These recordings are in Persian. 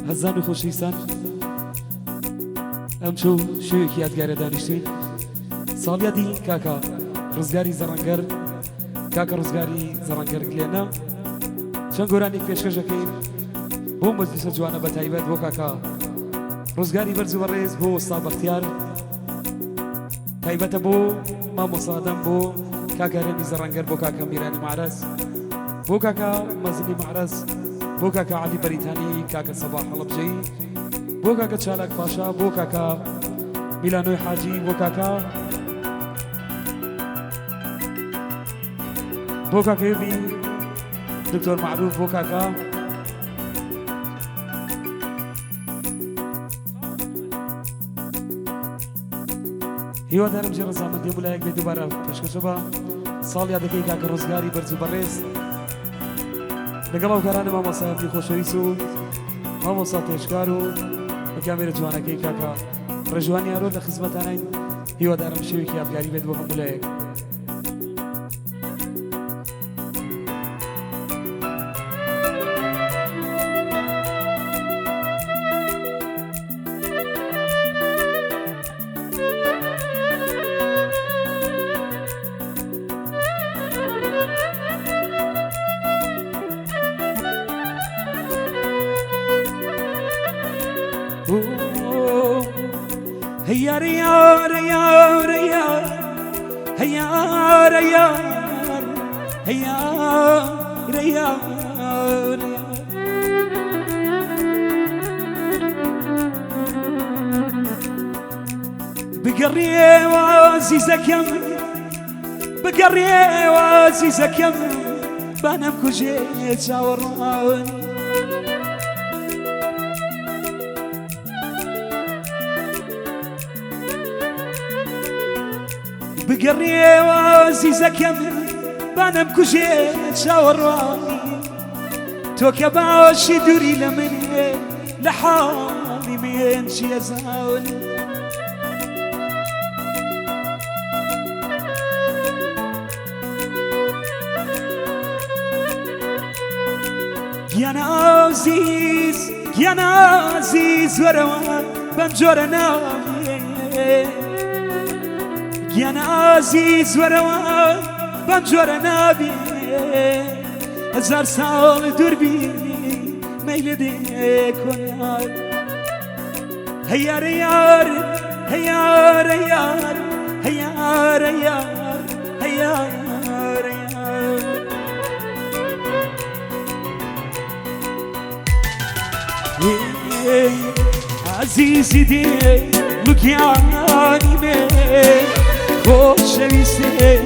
هزان خوشیسان امشو شویکی یادگار دانشتین سالیادی کاکا رزگاری زرنگر کاکا رزگاری زرنگر گلینا چند گورانی پیشکشکیم بو مجلس جوانا بتایبت بو کاکا رزگاری برز و ریز بو استاد بختیار تایبت بو ما مصادم بو کاکا رمی زرنگر بو کاکا میرانی معرز بو کاکا مزنی معرز بو کاکا علی بریتانی کاکا صباح حلبجی بو کاکا چالاک پاشا بو کاکا میلانوی حاجی بو کاکا يبي دكتور معروف بو كاكا هيو دارم جرى زمان دي ملايك بي دوباره پیشکشبا سال یادکی کاکا رزگاری برزو برز لقلو كراني ماما صاحبي خوشويسو ماما صاحب تشكارو وكامير جوانكي كاكا رجواني ارو لخدمتانين هيو دارم شويكي يادگاری بي دوباره ملايك هيا ريار يا ريار هيا ريار هيا ريار بقريه وعزيزك يم بقريه وعزيزك يم بانم كوجيت شاوراني بقريه وعزيزك يم بانم كوجيت شاوراني توك يا باشي دوري لمني لحالي مين شي يزاولي يا عزيز وروان بنجور نامي يا عزيز وروان بنجور نامي هزار سال دور بي ميل ديك ونار هيا ريار هيا ريار هيا ريار هيا ريار عزيزي دي لقياني مي خوشويسي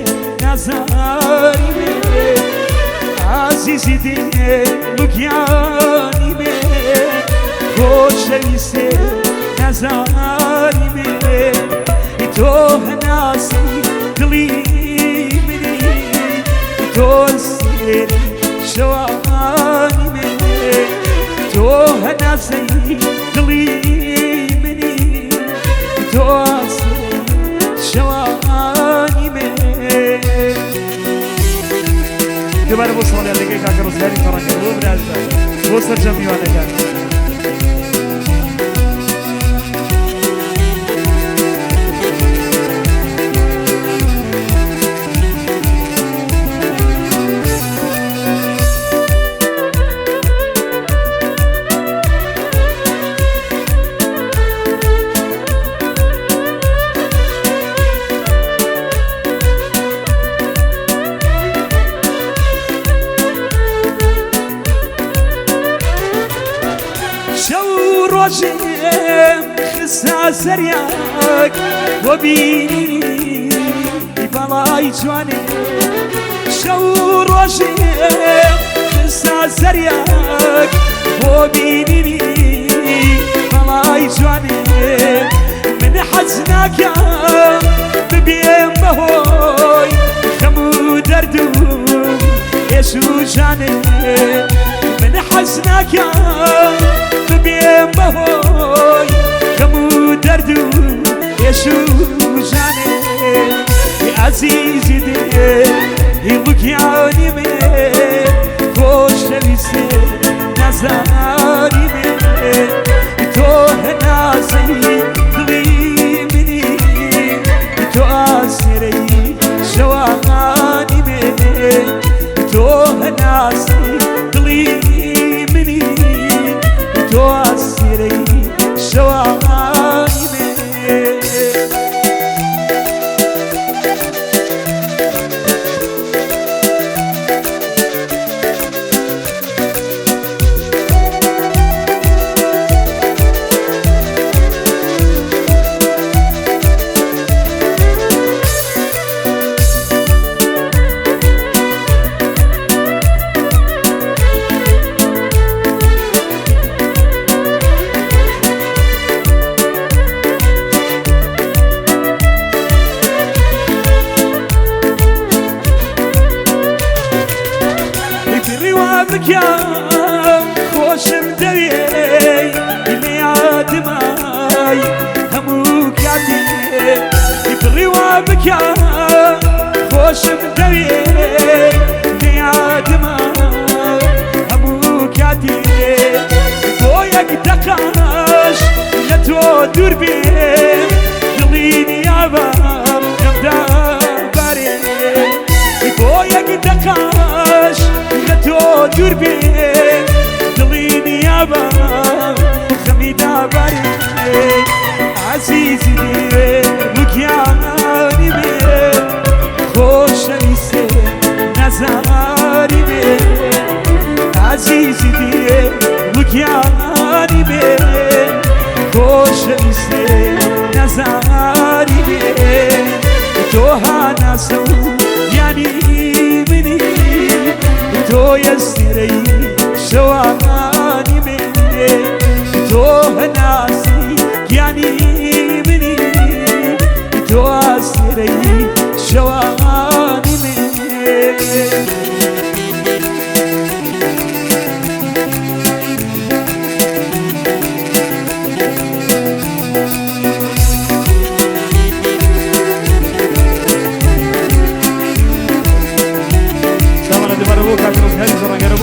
نزاري مي عزيزي دي لقياني مي خوشويسي نزاري مي توه ناسي دلي مني توسير شواني مي توه ناسي دلي مني توسير شواني مي دوباره بوصل يا دقيقة كاكا رزقاري فرنجا هو برازا بوصل جميع وانا روجم خسا سرياك وبيني بلاي جواني شو روجم خسا سرياك وبيني بلاي جواني من حزنك يا ببين بهوي خمو دردو يشو جاني من حزنك يا ببين بهوي خمو دردو يشو جاني يا عزيزي دي يلقياني من خوش نويسي نزاري من بكام خوشم دوي اللي عادماي هموك عدي يبغي وبكام خوشم دوي اللي عادماي هموك عدي بويك دقاش لتو دور بيه دليني عبار يمدا باري بويك دقاش لتو دور بيه دليني عبار خميدا باري عزيزي مكياني بيه خوش ليسي نزاري بيه عزيزي مكياني بيه خوش ليسي نزاري بيه توها ناسو يعني مني تو يسري شواني مني توها ناسي يعني مني تو يسري شواني مني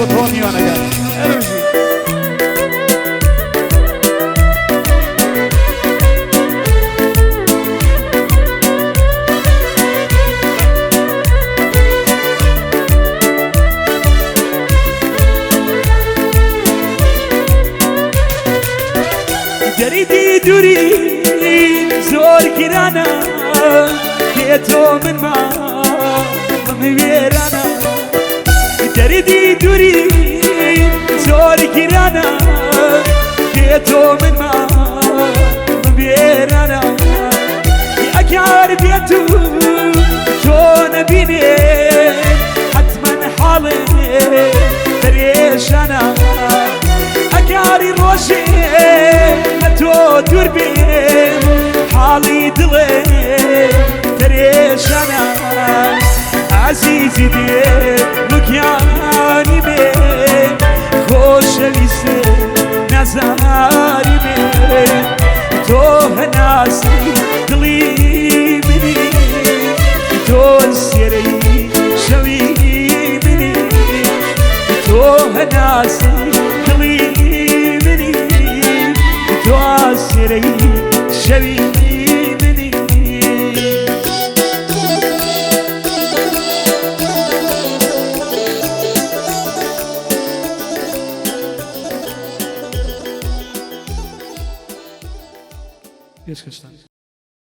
Tony on again. Energy. دريدي دوري زور كيرانا كيتو من ما مبيرانا دريدي دوري زور كيرانا كيتو من ما مبيرانا أكار بيتو شون بيني حتما حالي دريش أنا أكاري روشي تو دور بيم حالي دلي دريش أنا عزيزي دي مكياني بي خوش ليسي نزاري بي توه ناسي دلي مني تو سيري شوي مني توه ناسي دلي مني تو سيري شوي مني Wiesz,